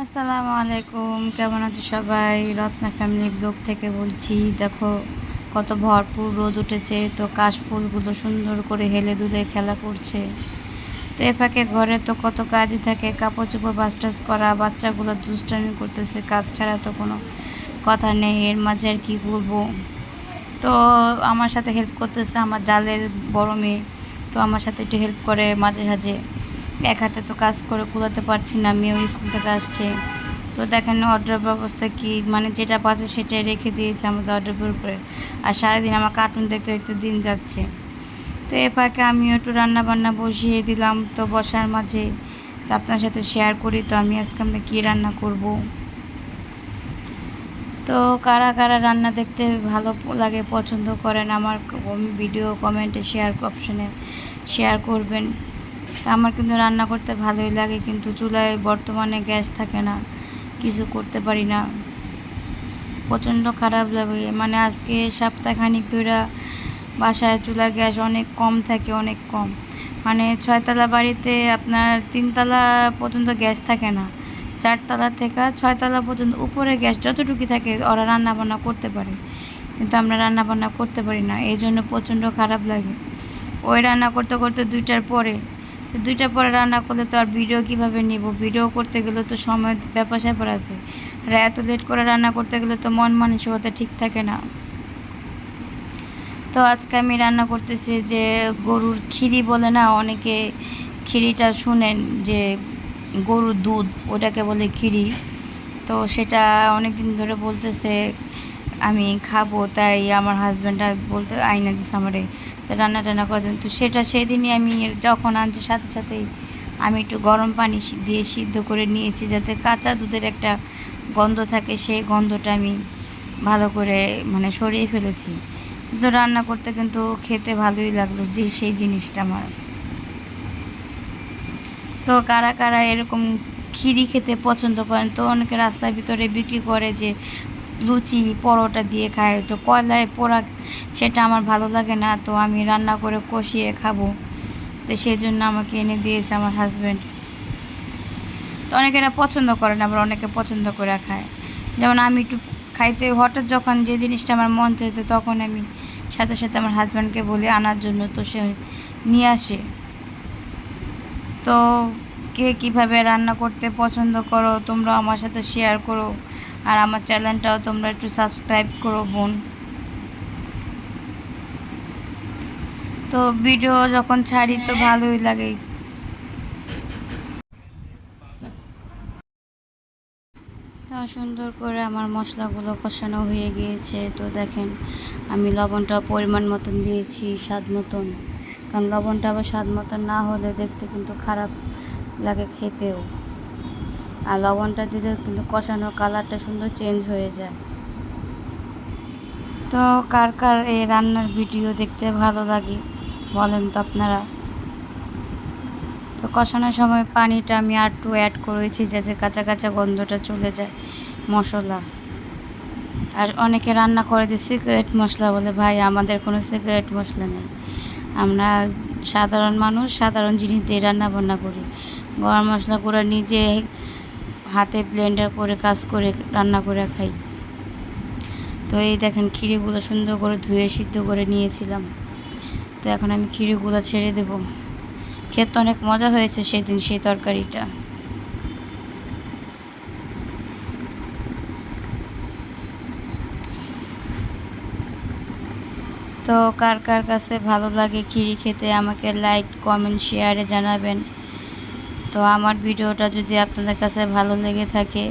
আসসালামু আলাইকুম, কেমন আছো সবাই? রত্না ফ্যামিলি ব্লগ থেকে বলছি। দেখো কত ভরপুর রোদ উঠেছে, তো কাশফুলগুলো সুন্দর করে হেলে দুলে খেলা করছে। তো এ ফাঁকে ঘরে তো কত কাজই থাকে, কাপড় চোপড় ভাঁজ টাজ করা, বাচ্চাগুলো দুষ্টামি করতেছে, কাজ ছাড়া তো কোনো কথা নেই। এর মাঝে আর কি বলবো। তো আমার সাথে হেল্প করতেছে আমার জালের বড় মেয়ে, তো আমার সাথে একটু হেল্প করে মাঝে সাঝে। এক হাতে তো কাজ করে কুলাতে পারছি না, মেয়েও স্কুল থেকে আসছে। তো দেখেন অর্ডার ব্যবস্থা কি, মানে যেটা পাচ্ছে সেটাই রেখে দিয়েছে আমাদের অর্ডারের উপরে। আর সারাদিন আমার কার্টুন দেখতে দেখতে দিন যাচ্ছে। তো এ ফাঁকে আমিও একটু রান্না বান্না বসিয়ে দিলাম, তো বসার মাঝে তো আপনার সাথে শেয়ার করি। তো আমি আজকে আমরা কী রান্না করব। তো কারা কারা রান্না দেখতে ভালো লাগে, পছন্দ করেন, আমার ভিডিও কমেন্টে শেয়ার অপশানে শেয়ার করবেন। তা আমার কিন্তু রান্না করতে ভালোই লাগে, কিন্তু চুলায় বর্তমানে গ্যাস থাকে না, কিছু করতে পারি না, প্রচণ্ড খারাপ লাগে। মানে আজকে সপ্তাহখানিক ধরে বাসায় চুলা গ্যাস অনেক কম থাকে, অনেক কম। মানে 6তলা বাড়িতে আপনার 3তলা পর্যন্ত গ্যাস থাকে না, 4তলা থেকে 6তলা পর্যন্ত উপরে গ্যাস যতটুকু থাকে ওরা রান্না বান্না করতে পারে, কিন্তু আমরা রান্না বান্না করতে পারি না, এই জন্য প্রচণ্ড খারাপ লাগে। ওই রান্না করতে করতে 2টার পরে, তো 2টার পরে রান্না করলে তো আর ভিডিও কীভাবে নিব, ভিডিও করতে গেলে তো সময় ব্যাপার স্যাপার আছে। আর এত লেট করে রান্না করতে গেলে তো মন মানসিকতা ঠিক থাকে না। তো আজকে আমি রান্না করতেছি যে গরুর খিরি বলে না অনেকে, খিরিটা শুনেন যে গরুর দুধ ওটাকে বলে খিরি। তো সেটা অনেক দিন ধরে বলতেছে আমি খাবো, তাই আমার হাজব্যান্ডটা বলতে আইনা দিচ্ছে আমারে তো রান্না টান্না করার জন্য। তো সেটা সেদিনই আমি যখন আনছি সাথে সাথেই আমি একটু গরম পানি দিয়ে সিদ্ধ করে নিয়েছি, যাতে কাঁচা দুধের একটা গন্ধ থাকে, সেই গন্ধটা আমি ভালো করে মানে সরিয়ে ফেলেছি। কিন্তু রান্না করতে কিন্তু খেতে ভালোই লাগলো যে সেই জিনিসটা আমার। তো কারা কারা এরকম খিরি খেতে পছন্দ করেন? তো অনেকে রাস্তার ভিতরে বিক্রি করে যে লুচি পরোটা দিয়ে খায়, তো কয়লায় পোড়া সেটা আমার ভালো লাগে না, তো আমি রান্না করে কষিয়ে খাবো, তো সেই জন্য আমাকে এনে দিয়েছে আমার হাজব্যান্ড। তো অনেকেরা পছন্দ করে না, আবার অনেকে পছন্দ করে খায়। যেমন আমি একটু খাইতে হঠাৎ যখন যে জিনিসটা আমার মন চাইতে, তখন আমি সাথে সাথে আমার হাজব্যান্ডকে বলি আনার জন্য, তো সে নিয়ে আসে। তো কে কীভাবে রান্না করতে পছন্দ করো তোমরা আমার সাথে শেয়ার করো, আর আমার চ্যানেলটাও তোমরা একটু সাবস্ক্রাইব করো বোন। তো ভিডিও যখন ছাড়ি তো ভালোই লাগে। সুন্দর করে আমার মশলাগুলো কষানো হয়ে গিয়েছে। তো দেখেন আমি লবণটা পরিমাণ মতন দিয়েছি, স্বাদ মতন, কারণ লবণটা আবার স্বাদ মতন না হলে দেখতে কিন্তু খারাপ লাগে খেতেও। আর লবণটা দিলে কিন্তু কষানোর কালারটা সুন্দর চেঞ্জ হয়ে যায়। তো কার কার এই রান্নার ভিডিও দেখতে ভালো লাগে বলেন তো আপনারা। তো কষানোর সময় পানিটা আমি আর একটু অ্যাড করেছি, যাতে কাঁচা কাঁচা গন্ধটা চলে যায় মশলা। আর অনেকে রান্না করে যে সিক্রেট মশলা বলে, ভাই আমাদের কোনো সিক্রেট মশলা নেই, আমরা সাধারণ মানুষ, সাধারণ জিনিস দিয়ে রান্না বান্না করি। গরম মশলা গুঁড়া নিজে হাতে ব্লেন্ডার করে কাজ করে রান্না করে খাই। তো এই দেখেন খিরিগুলো সুন্দর করে ধুয়ে সিদ্ধ করে নিয়েছিলাম, তো এখন আমি খিরিগুলো ছেড়ে দেব। খেতে অনেক মজা হয়েছে সেদিন সেই তরকারিটা। তো কার কার কাছে ভালো লাগে খিরি খেতে আমাকে লাইক কমেন্ট শেয়ারে জানাবেন। তো আমার ভিডিওটা যদি আপনাদের কাছে ভালো লেগে থাকে,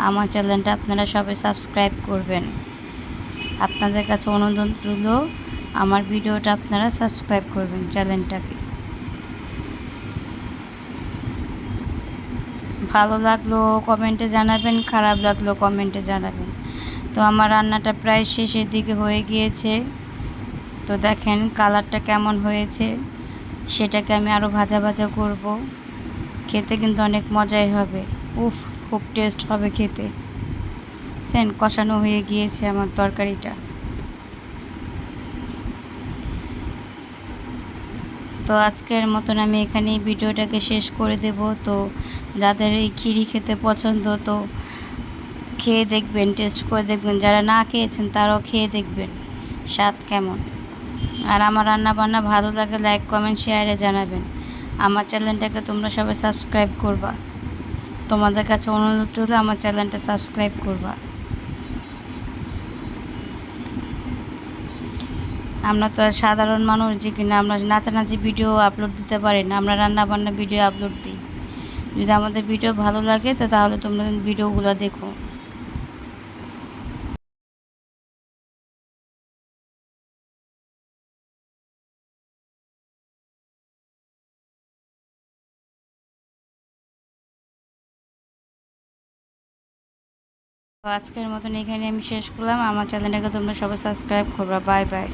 আমার চ্যানেলটা আপনারা সবাই সাবস্ক্রাইব করবেন। আপনাদের কাছে অনুরোধ রইল আমার ভিডিওটা আপনারা সাবস্ক্রাইব করবেন চ্যানেলটাকে। ভালো লাগলো কমেন্টে জানাবেন, খারাপ লাগলো কমেন্টে জানাবেন। তো আমার রান্নাটা প্রায় শেষের দিকে হয়ে গিয়েছে। তো দেখেন কালারটা কেমন হয়েছে, সেটাকে আমি আরও ভাজা ভাজা করব। খেতে কিন্তু অনেক মজাই হবে, উফ খুব টেস্ট হবে খেতে। সেন কষানো হয়ে গিয়েছে আমার তরকারিটা। তো আজকের মতন আমি এখানেই ভিডিওটাকে শেষ করে দেব। তো যাদের এই খিরি খেতে পছন্দ তো খেয়ে দেখবেন, টেস্ট করে দেখবেন। যারা না খেয়েছেন তারাও খেয়ে দেখবেন স্বাদ কেমন। আর আমার রান্না বান্না ভালো লাগে লাইক কমেন্ট শেয়ারে জানাবেন। আমার চ্যানেলটাকে তোমরা সবাই সাবস্ক্রাইব করবা। তোমাদের কাছে অনুরোধ রইল আমার চ্যানেলটা সাবস্ক্রাইব করবা। আমরা তো আর সাধারণ মানুষ যে কিনা আমরা নাচানাচি ভিডিও আপলোড দিতে পারি না, আমরা রান্না বান্না ভিডিও আপলোড দিই। যদি আমাদের ভিডিও ভালো লাগে তো তাহলে তোমরা ভিডিওগুলো দেখো। তো আজকের মতন এখানে আমি শেষ করলাম। আমার চ্যানেলটাকে তোমরা সবাই সাবস্ক্রাইব করবা। Bye bye.